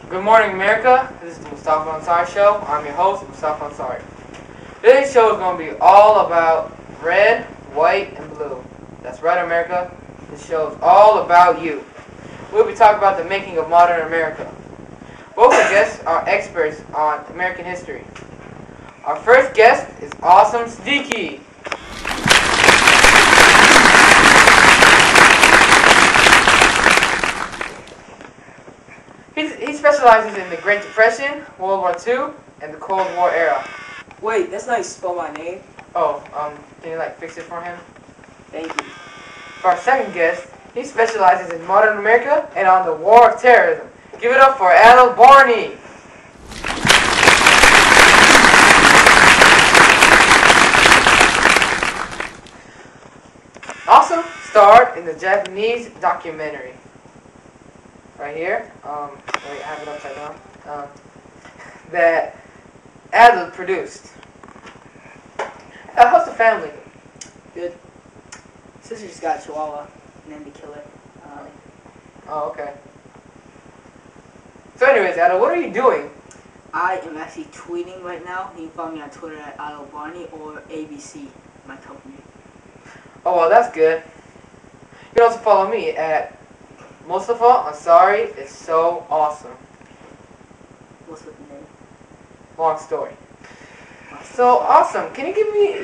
Good morning, America. This is the Mustafa Ansari Show. I'm your host, Mustafa Ansari. Today's show is going to be all about red, white, and blue. That's right, America. This show is all about you. We'll be talking about the making of modern America. Both our guests are experts on American history. Our first guest is ASIM SIDDIQIE. He specializes in the Great Depression, World War II, and the Cold War era. Wait, that's not how you spell my name. Oh, can you fix it for him? Thank you. For our second guest, he specializes in modern America and on the war of terrorism. Give it up for ADIL BARNEY. Also starred in the Japanese documentary. Right here, wait, I have it upside down, that ADIL produced. How's the family? Good. Sister just got a chihuahua, named the killer. Oh, okay. So anyways, ADIL, what are you doing? I am actually tweeting right now. You can follow me on Twitter at ADIL BARNEY or ABC, my company. Oh, well, that's good. You can also follow me at Mustafa Ansari. It's so awesome. What's with the name? Long story. So awesome. Can you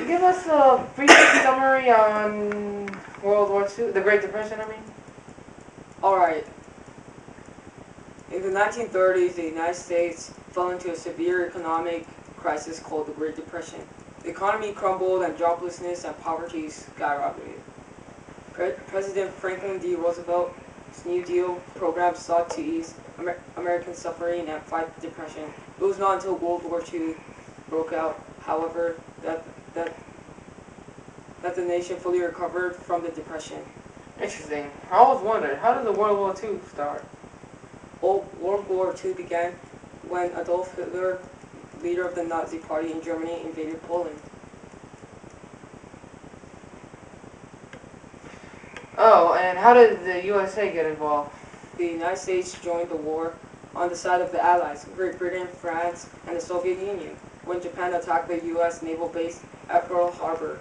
give us a brief summary on World War II, the Great Depression? I mean. All right. In the 1930s, the United States fell into a severe economic crisis called the Great Depression. The economy crumbled and joblessness and poverty skyrocketed. President Franklin D. Roosevelt's New Deal program sought to ease American suffering and fight the depression. It was not until World War II broke out, however, that the nation fully recovered from the depression. Interesting. I always wondered, how did the World War II start? World War II began when Adolf Hitler, leader of the Nazi Party in Germany, invaded Poland. Oh, and how did the USA get involved? The United States joined the war on the side of the Allies, Great Britain, France, and the Soviet Union, when Japan attacked the U.S. naval base at Pearl Harbor.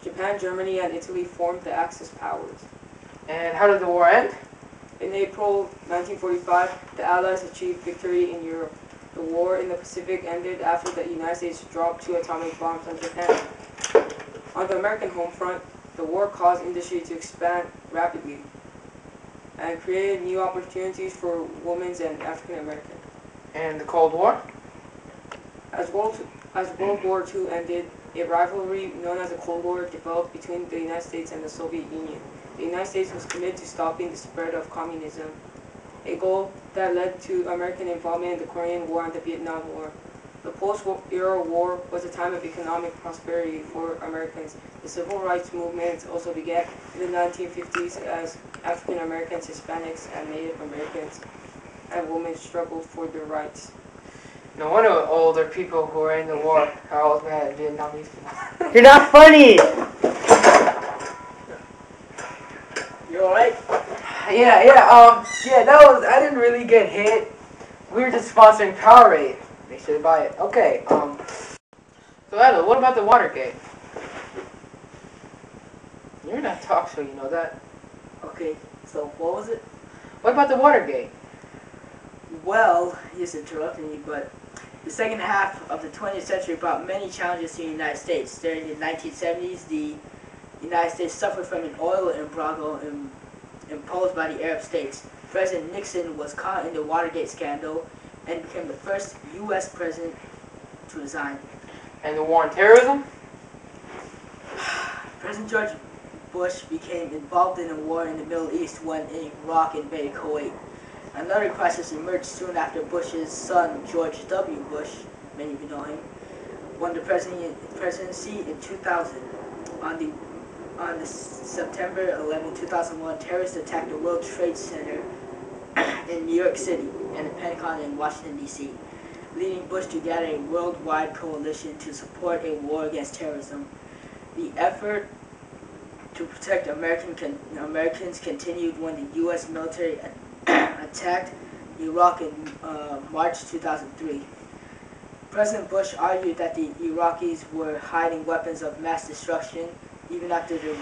Japan, Germany, and Italy formed the Axis powers. And how did the war end? In April 1945, the Allies achieved victory in Europe. The war in the Pacific ended after the United States dropped 2 atomic bombs on Japan. On the American home front, the war caused industry to expand rapidly and created new opportunities for women and African Americans. And the Cold War? As World War II ended, a rivalry known as the Cold War developed between the United States and the Soviet Union. The United States was committed to stopping the spread of communism, a goal that led to American involvement in the Korean War and the Vietnam War. The post-era war was a time of economic prosperity for Americans. The civil rights movement also began in the 1950s as African Americans, Hispanics, and Native Americans and women struggled for their rights. No wonder older people who were in the war are always mad at Vietnamese people. You're not funny! You alright? Yeah, I didn't really get hit. We were just sponsoring Powerade. They should buy it. Okay, so ADIL, what about the Watergate? You're not a talk show, you know that. Okay, so what was it? What about the Watergate? Well, you just interrupted me, but the second half of the 20th century brought many challenges to the United States. During the 1970s, the United States suffered from an oil embargo imposed by the Arab states. President Nixon was caught in the Watergate scandal and became the first U.S. president to resign. And the war on terrorism? President George Bush became involved in a war in the Middle East when Iraq invaded Kuwait. Another crisis emerged soon after Bush's son, George W. Bush, many of you know him, won the presidency in 2000. On the September 11, 2001, terrorists attacked the World Trade Center in New York City and the Pentagon in Washington, D.C., leading Bush to gather a worldwide coalition to support a war against terrorism. The effort to protect Americans continued when the U.S. military attacked Iraq in March 2003. President Bush argued that the Iraqis were hiding weapons of mass destruction even after the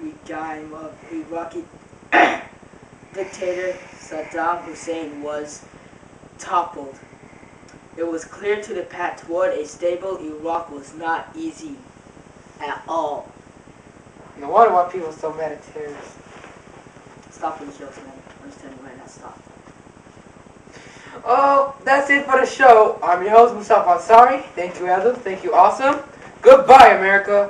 regime of Iraqi dictator Saddam Hussein was toppled. It was clear to the path toward a stable Iraq was not easy at all. No wonder why people are so mad at terrorists. Stop with the jokes, man. I'm just telling you right now, stop. Oh, that's it for the show. I'm your host, Mustafa Ansari. Thank you, Adil. Thank you, Awesome. Goodbye, America.